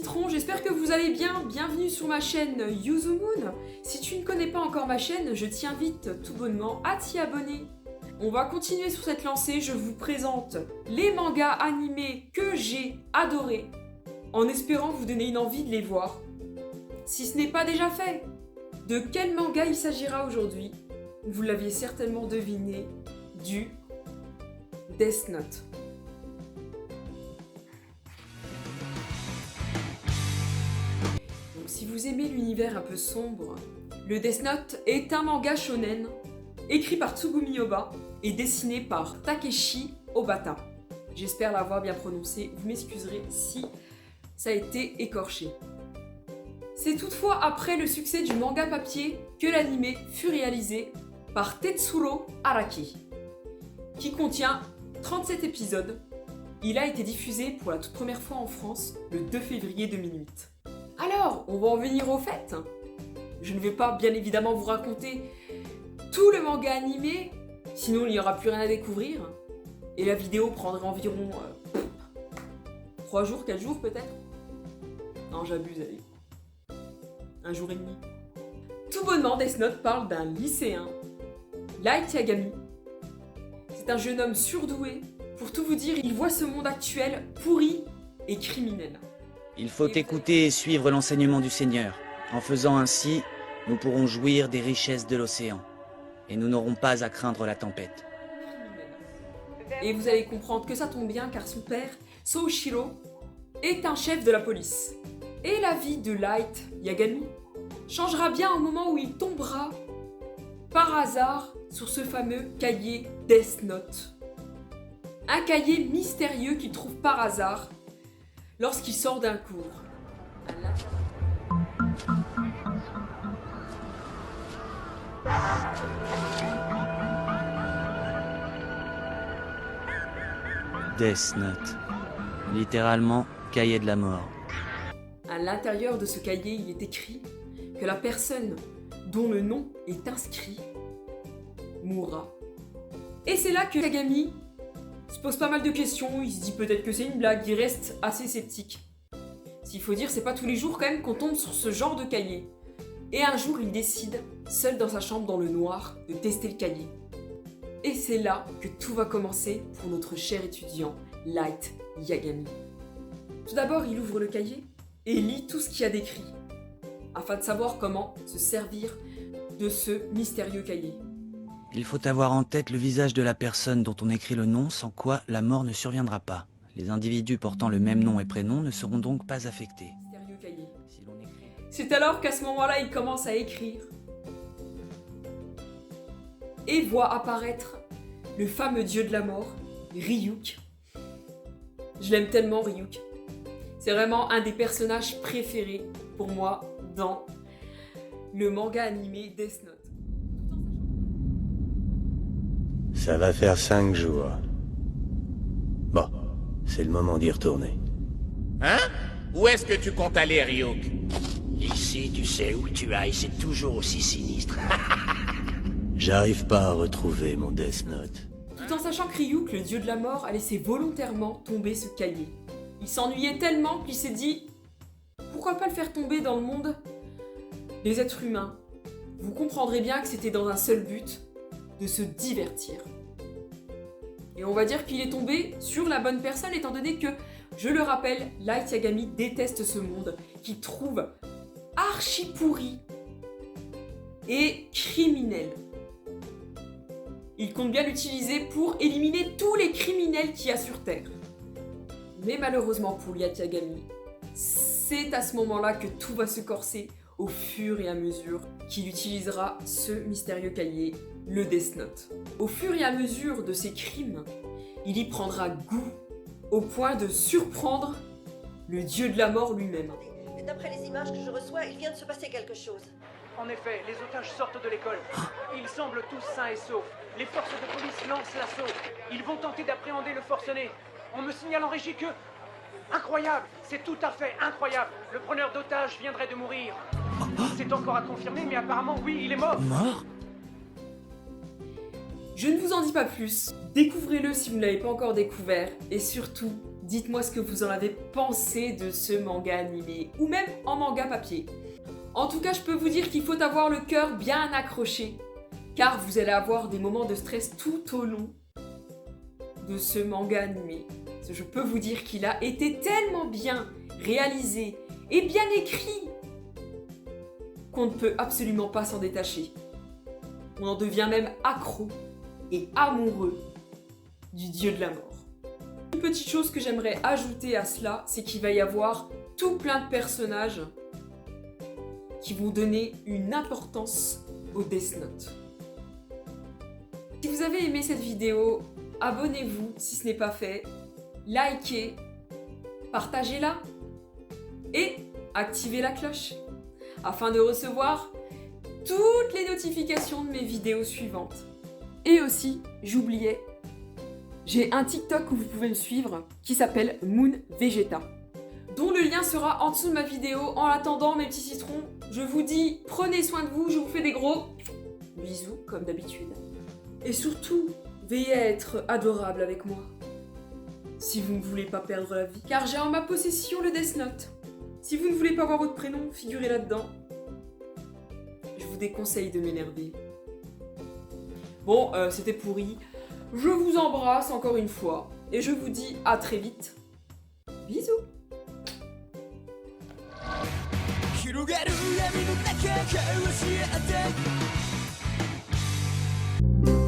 citrons, j'espère que vous allez bien. Bienvenue sur ma chaîne Yuzumoon. Si tu ne connais pas encore ma chaîne, je t'invite tout bonnement à t'y abonner. On va continuer sur cette lancée, je vous présente les mangas animés que j'ai adorés, en espérant vous donner une envie de les voir. Si ce n'est pas déjà fait, de quel manga il s'agira aujourd'hui? Vous l'aviez certainement deviné, du Death Note. Donc, si vous aimez l'univers un peu sombre, le Death Note est un manga shonen écrit par Tsugumi Ohba et dessiné par Takeshi Obata. J'espère l'avoir bien prononcé, vous m'excuserez si ça a été écorché. C'est toutefois après le succès du manga papier que l'anime fut réalisé par Tetsuro Araki, qui contient 37 épisodes. Il a été diffusé pour la toute première fois en France le 2 février 2008. Alors, on va en venir au fait. Je ne vais pas bien évidemment vous raconter tout le manga animé, sinon il n'y aura plus rien à découvrir. Et la vidéo prendrait environ 3 jours, 4 jours peut-être. Non, j'abuse, allez. 1 jour et demi. Tout bonnement, Death Note parle d'un lycéen, Light Yagami. C'est un jeune homme surdoué. Pour tout vous dire, il voit ce monde actuel pourri et criminel. Il faut écouter et suivre l'enseignement du Seigneur. En faisant ainsi, nous pourrons jouir des richesses de l'océan. Et nous n'aurons pas à craindre la tempête. Et vous allez comprendre que ça tombe bien car son père, Soushiro, est un chef de la police. Et la vie de Light Yagami changera bien au moment où il tombera par hasard sur ce fameux cahier Death Note. Un cahier mystérieux qu'il trouve par hasard lorsqu'il sort d'un cours. Death Note. Littéralement, cahier de la mort. À l'intérieur de ce cahier, il est écrit que la personne dont le nom est inscrit mourra. Et c'est là que Yagami se pose pas mal de questions, il se dit peut-être que c'est une blague, il reste assez sceptique. S'il faut dire, c'est pas tous les jours quand même qu'on tombe sur ce genre de cahier. Et un jour, il décide, seul dans sa chambre dans le noir, de tester le cahier. Et c'est là que tout va commencer pour notre cher étudiant, Light Yagami. Tout d'abord, il ouvre le cahier et lit tout ce qu'il y a décrit, afin de savoir comment se servir de ce mystérieux cahier. Il faut avoir en tête le visage de la personne dont on écrit le nom, sans quoi la mort ne surviendra pas. Les individus portant le même nom et prénom ne seront donc pas affectés. Mystérieux cahier. Si l'on écrit... C'est alors qu'à ce moment-là, il commence à écrire et voit apparaître le fameux dieu de la mort, Ryuk. Je l'aime tellement, Ryuk. C'est vraiment un des personnages préférés pour moi dans le manga animé Death Note. Ça va faire 5 jours. Bon, c'est le moment d'y retourner. Hein? Où est-ce que tu comptes aller, Ryuk? Ici, tu sais où tu ailles, c'est toujours aussi sinistre. J'arrive pas à retrouver mon Death Note. Tout en sachant que Ryuk, le dieu de la mort, a laissé volontairement tomber ce cahier. Il s'ennuyait tellement qu'il s'est dit « Pourquoi pas le faire tomber dans le monde des êtres humains ?» Vous comprendrez bien que c'était dans un seul but, de se divertir. Et on va dire qu'il est tombé sur la bonne personne étant donné que, je le rappelle, Light Yagami déteste ce monde qu'il trouve archi pourri et criminel. Il compte bien l'utiliser pour éliminer tous les criminels qu'il y a sur Terre. Mais malheureusement pour Light Yagami, c'est à ce moment-là que tout va se corser au fur et à mesure qu'il utilisera ce mystérieux cahier, le Death Note. Au fur et à mesure de ses crimes, il y prendra goût au point de surprendre le dieu de la mort lui-même. D'après les images que je reçois, il vient de se passer quelque chose. En effet, les otages sortent de l'école. Ils semblent tous sains et saufs. Les forces de police lancent l'assaut. Ils vont tenter d'appréhender le forcené. On me signale en régie que... Incroyable! C'est tout à fait incroyable! Le preneur d'otages viendrait de mourir. C'est encore à confirmer, mais apparemment, oui, il est mort. Mort? Je ne vous en dis pas plus. Découvrez-le si vous ne l'avez pas encore découvert. Et surtout, Dites-moi ce que vous en avez pensé de ce manga animé, ou même en manga papier. En tout cas, je peux vous dire qu'il faut avoir le cœur bien accroché, car vous allez avoir des moments de stress tout au long de ce manga animé. Je peux vous dire qu'il a été tellement bien réalisé et bien écrit qu'on ne peut absolument pas s'en détacher. On en devient même accro et amoureux du dieu de la mort. Une petite chose que j'aimerais ajouter à cela, c'est qu'il va y avoir tout plein de personnages qui vont donner une importance au Death Note. Si vous avez aimé cette vidéo, abonnez-vous si ce n'est pas fait, likez, partagez-la et activez la cloche afin de recevoir toutes les notifications de mes vidéos suivantes. Et aussi, j'oubliais, j'ai un TikTok où vous pouvez me suivre qui s'appelle Moon Vegeta, dont le lien sera en dessous de ma vidéo. En attendant, mes petits citrons, je vous dis prenez soin de vous, je vous fais des gros bisous comme d'habitude. Et surtout, veillez à être adorable avec moi, si vous ne voulez pas perdre la vie. Car j'ai en ma possession le Death Note. Si vous ne voulez pas voir votre prénom figuré là-dedans, je vous déconseille de m'énerver. Bon, c'était pourri. Je vous embrasse encore une fois et je vous dis à très vite. Bisous. 広がる闇の中交わし合って